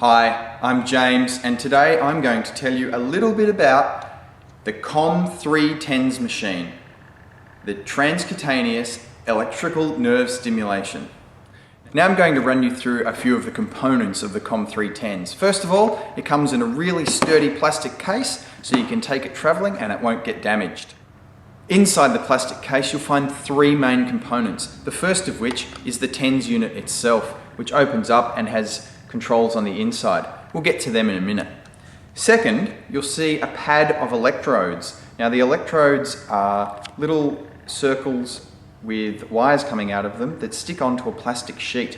Hi, I'm James, and today I'm going to tell you a little bit about the T.E.N.S machine, the transcutaneous electrical nerve stimulation. Now I'm going to run you through a few of the components of the T.E.N.S. First of all, it comes in a really sturdy plastic case so you can take it travelling and it won't get damaged. Inside the plastic case you'll find three main components, the first of which is the TENS unit itself, which opens up and has controls on the inside. We'll get to them in a minute. Second, you'll see a pad of electrodes. Now the electrodes are little circles with wires coming out of them that stick onto a plastic sheet.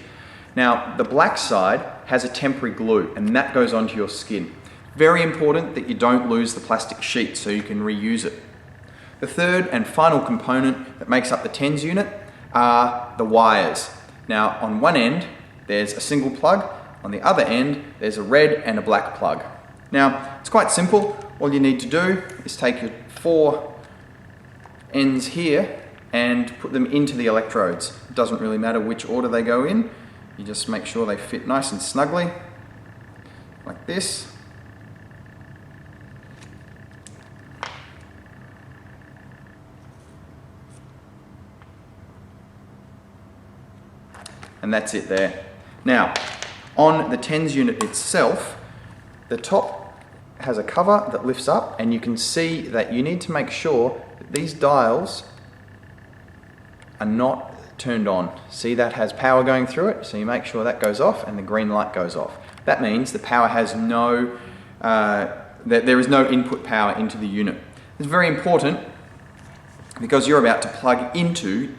Now the black side has a temporary glue and that goes onto your skin. Very important that you don't lose the plastic sheet so you can reuse it. The third and final component that makes up the TENS unit are the wires. Now on one end there's a single plug, on the other end there's a red and a black plug. Now it's quite simple. All you need to do is take your four ends here and put them into the electrodes. It doesn't really matter which order they go in. You just make sure they fit nice and snugly like this. And that's it there. Now, on the TENS unit itself, the top has a cover that lifts up and you can see that you need to make sure that these dials are not turned on. See, that has power going through it, so you make sure that goes off and the green light goes off. That means the power has no, that there is no input power into the unit. It's very important because you're about to plug into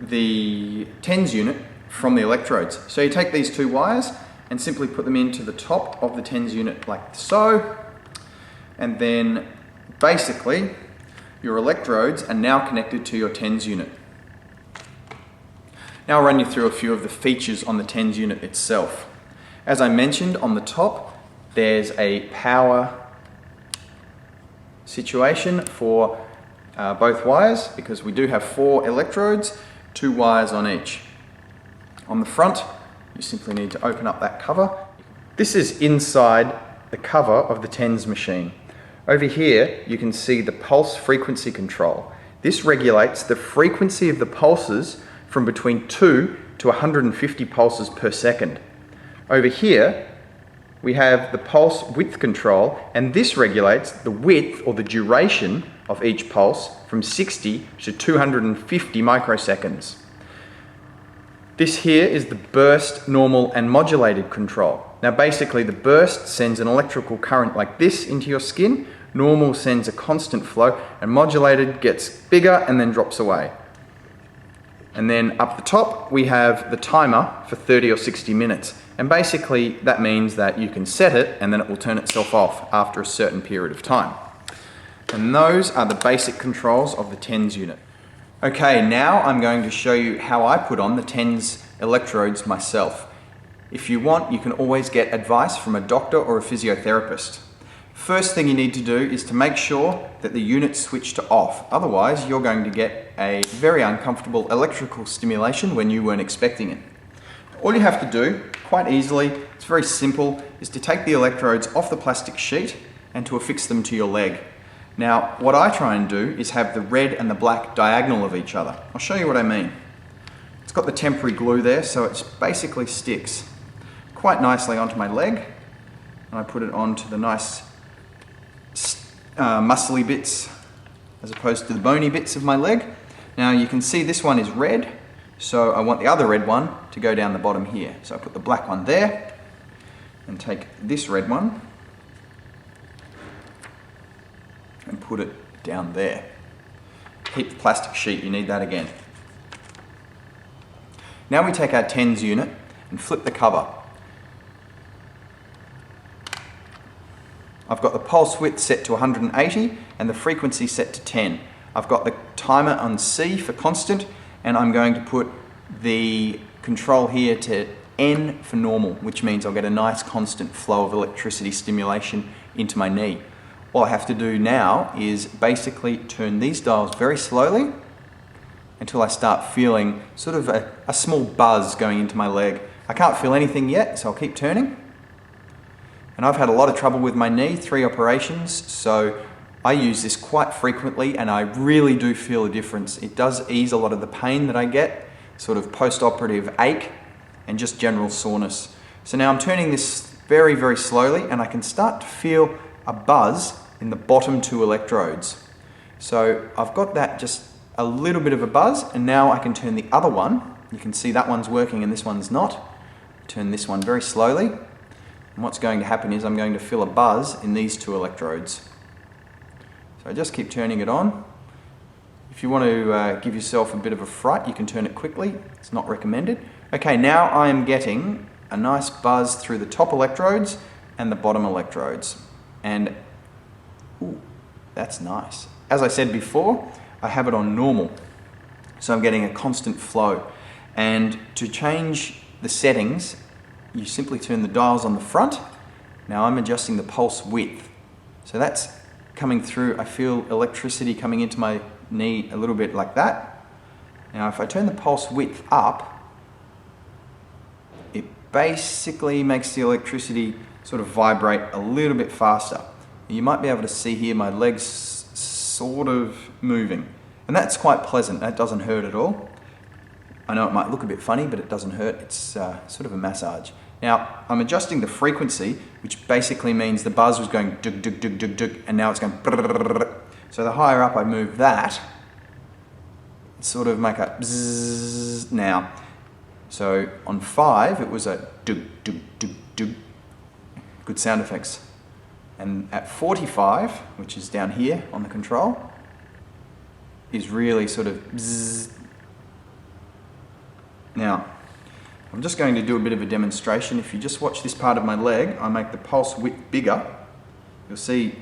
the TENS unit from the electrodes. So you take these two wires and simply put them into the top of the TENS unit like so, and then basically your electrodes are now connected to your TENS unit. Now I'll run you through a few of the features on the TENS unit itself. As I mentioned, on the top there's a power situation for both wires because we do have four electrodes, two wires on each. On the front, you simply need to open up that cover. This is inside the cover of the TENS machine. Over here, you can see the pulse frequency control. This regulates the frequency of the pulses from between 2 to 150 pulses per second. Over here, we have the pulse width control, and this regulates the width or the duration of each pulse from 60 to 250 microseconds. This here is the burst, normal and modulated control. Now basically the burst sends an electrical current like this into your skin, normal sends a constant flow, and modulated gets bigger and then drops away. And then up the top we have the timer for 30 or 60 minutes. And basically that means that you can set it and then it will turn itself off after a certain period of time. And those are the basic controls of the TENS unit. Okay, now I'm going to show you how I put on the TENS electrodes myself. If you want, you can always get advice from a doctor or a physiotherapist. First thing you need to do is to make sure that the unit's switched to off. Otherwise, you're going to get a very uncomfortable electrical stimulation when you weren't expecting it. All you have to do, quite easily, it's very simple, is to take the electrodes off the plastic sheet and to affix them to your leg. Now, what I try and do is have the red and the black diagonal of each other. I'll show you what I mean. It's got the temporary glue there, so it basically sticks quite nicely onto my leg. And I put it onto the nice muscly bits as opposed to the bony bits of my leg. Now you can see this one is red, so I want the other red one to go down the bottom here. So I put the black one there and take this red one and put it down there. Keep the plastic sheet, you need that again. Now we take our TENS unit and flip the cover. I've got the pulse width set to 180 and the frequency set to 10. I've got the timer on C for constant, and I'm going to put the control here to N for normal, which means I'll get a nice constant flow of electricity stimulation into my knee. All I have to do now is basically turn these dials very slowly until I start feeling sort of a small buzz going into my leg. I can't feel anything yet, so I'll keep turning. And I've had a lot of trouble with my knee, 3 operations, so I use this quite frequently and I really do feel a difference. It does ease a lot of the pain that I get, sort of post-operative ache and just general soreness. So now I'm turning this very, very slowly and I can start to feel a buzz in the bottom 2 electrodes. So I've got that just a little bit of a buzz, and now I can turn the other one. You can see that one's working and this one's not. Turn this one very slowly. And what's going to happen is I'm going to feel a buzz in these 2 electrodes. So I just keep turning it on. If you want to give yourself a bit of a fright, you can turn it quickly. It's not recommended. Okay, now I am getting a nice buzz through the top electrodes and the bottom electrodes. And ooh, that's nice. As I said before, I have it on normal. So I'm getting a constant flow. And to change the settings, you simply turn the dials on the front. Now I'm adjusting the pulse width. So that's coming through. I feel electricity coming into my knee a little bit like that. Now if I turn the pulse width up, it basically makes the electricity sort of vibrate a little bit faster. You might be able to see here my legs sort of moving. And that's quite pleasant. That doesn't hurt at all. I know it might look a bit funny, but it doesn't hurt. It's sort of a massage. Now, I'm adjusting the frequency, which basically means the buzz was going dug, dug, dug, dug, dug, and now it's going brrrr. So the higher up I move that, it sort of make a bzzz now. So on 5, it was a dug, dug, dug, dug. Good sound effects. And at 45, which is down here on the control, is really sort of bzzz. Now, I'm just going to do a bit of a demonstration. If you just watch this part of my leg, I make the pulse width bigger. You'll see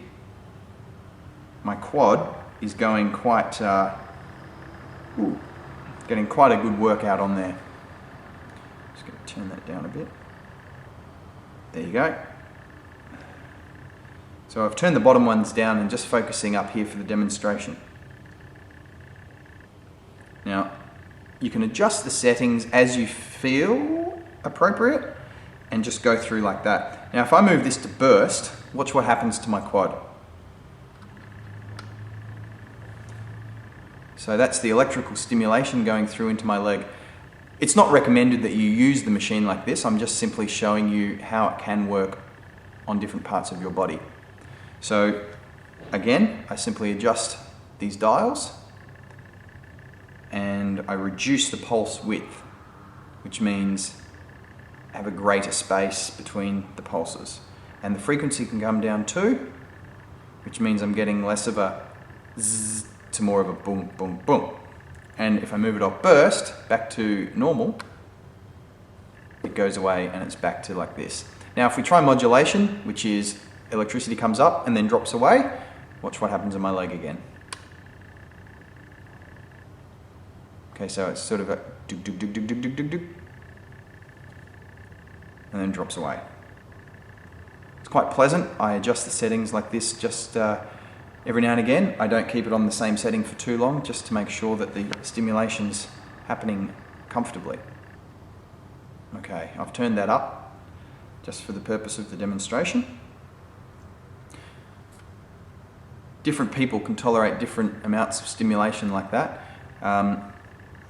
my quad is going quite, getting quite a good workout on there. Just going to turn that down a bit. There you go. So I've turned the bottom ones down and just focusing up here for the demonstration. Now, you can adjust the settings as you feel appropriate and just go through like that. Now, if I move this to burst, watch what happens to my quad. So that's the electrical stimulation going through into my leg. It's not recommended that you use the machine like this. I'm just simply showing you how it can work on different parts of your body. So again, I simply adjust these dials and I reduce the pulse width, which means I have a greater space between the pulses. And the frequency can come down too, which means I'm getting less of a zzz to more of a boom, boom, boom. And if I move it off burst back to normal, it goes away and it's back to like this. Now if we try modulation, which is electricity comes up and then drops away, watch what happens in my leg again. Okay, so it's sort of a dug, dug, dug, dug, dug, dug, dug, dug, and then drops away. It's quite pleasant. I adjust the settings like this just every now and again. I don't keep it on the same setting for too long, just to make sure that the stimulation's happening comfortably. Okay, I've turned that up just for the purpose of the demonstration. Different people can tolerate different amounts of stimulation like that.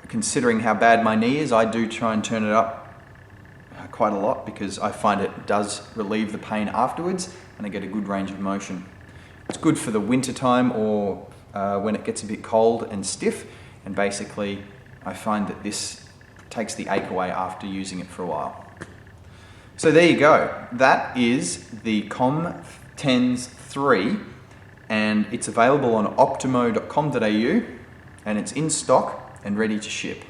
Considering how bad my knee is, I do try and turn it up quite a lot because I find it does relieve the pain afterwards and I get a good range of motion. It's good for the winter time or when it gets a bit cold and stiff, and basically I find that this takes the ache away after using it for a while. So there you go. That is the T.E.N.S 3, and it's available on optomo.com.au and it's in stock and ready to ship.